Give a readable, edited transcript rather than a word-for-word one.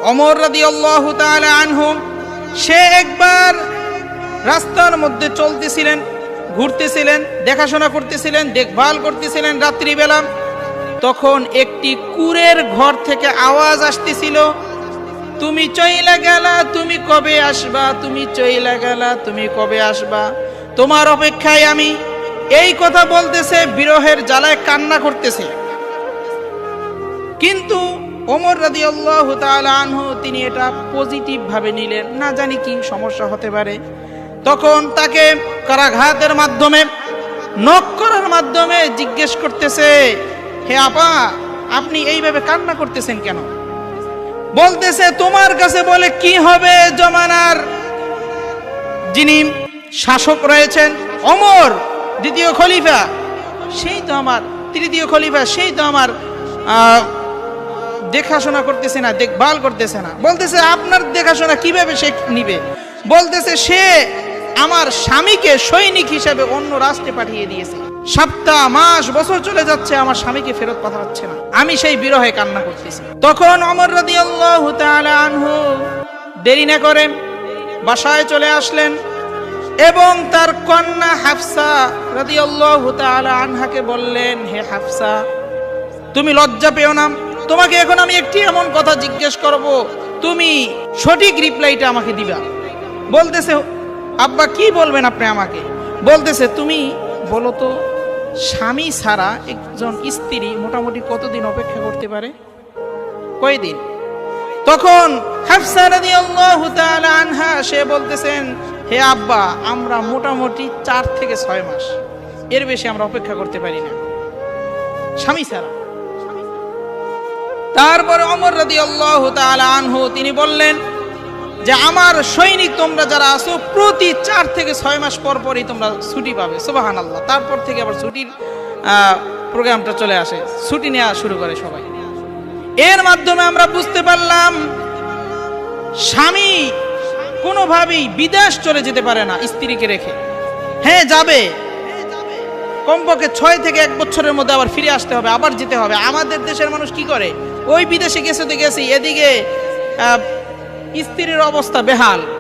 ওমর রাদিয়াল্লাহু তাআলা আনহু সে একবার রাস্তার মধ্যে চলতেছিলেন, ঘুরতেছিলেন, দেখাশোনা করতেছিলেন, দেখভাল করতেছিলেন রাত্রিবেলা। তখন একটি কুঁড়ের ঘর থেকে আওয়াজ আসতেছিল, তুমি চইলা গেলা, তুমি কবে আসবা, তুমি চইলা গেলা, তুমি কবে আসবা, তোমার অপেক্ষায় আমি। এই কথা বলতেছে, বিরহের জ্বালায় কান্না করতেছে। কিন্তু ওমর রাদিয়াল্লাহু তাআলা আনহু তিনি এটা পজিটিভ ভাবে নিলেন, না জানি কি সমস্যা হতে পারে। তখন তাকে করাঘাতের মাধ্যমে, নক করার মাধ্যমে জিজ্ঞেস করতেছে, হে আপা, আপনি এইভাবে কান্না করতেছেন কেন? বলতেছে, তোমার কাছে বলে কি হবে, জমানার যিনি শাসক রয়েছেন ওমর দ্বিতীয় খলিফা, সেই তো আমার তৃতীয় খলিফা, সেই তো আমার দেখাশোনা করতেছে না, দেখভাল করতেছে না। বলতেছে, আপনার দেখাশোনা কিভাবে সে নিবে? বলতেছে, সে আমার স্বামীকে সৈনিক হিসেবে অন্য রাষ্ট্রে পাঠিয়ে দিয়েছে, সপ্তাহ মাস বছর চলে যাচ্ছে, আমার স্বামীকে ফেরত পাঠাচ্ছে না, আমি সেই বিরহে কান্না করতেছি। তখন ওমর রাদিয়াল্লাহু তাআলা আনহু দেরি না করে বাসায় চলে আসলেন এবং তার কন্যা হাফসা রাদিয়াল্লাহু তাআলা আনহাকে বললেন, হে হাফসা, তুমি লজ্জা পেও না, তোমাকে এখন আমি একটি এমন কথা জিজ্ঞেস করব, তুমি সঠিক রিপ্লাইটা আমাকে দিবা। বলতেছে, আব্বা কি বলবেন আপনি আমাকে? বলতেছে, তুমি বলো তো, স্বামী ছাড়া একজন স্ত্রী মোটামুটি কতদিন অপেক্ষা করতে পারে, কয়দিন? তখন হাফসা রাদিয়াল্লাহু তাআলা আনহা সে বলতেছেন, হে আব্বা, আমরা মোটামুটি 4 থেকে 6 মাস, এর বেশি আমরা অপেক্ষা করতে পারি না স্বামী ছাড়া। তারপরে ওমর রাদিয়াল্লাহু তাআলা আনহু তিনি বললেন যে, আমার সৈনিক তোমরা যারা আছো, প্রতি 4 থেকে 6 মাস পর পরই তোমরা ছুটি পাবে। সুবহানাল্লাহ। তারপর থেকে আবার ছুটির প্রোগ্রামটা চলে আসে, ছুটি নেওয়া শুরু করে সবাই। এর মাধ্যমে আমরা বুঝতে পারলাম স্বামী কোনোভাবেই বিদেশ চলে যেতে পারে না স্ত্রীকে রেখে। হ্যাঁ, যাবে, কমপক্ষে 6 থেকে 1 বছরের মধ্যে আবার ফিরে আসতে হবে, আবার যেতে হবে। আমাদের দেশের মানুষ কি করে, ওই বিদেশে গেছে তো গেছি, এদিকে স্ত্রীর অবস্থা বেহাল।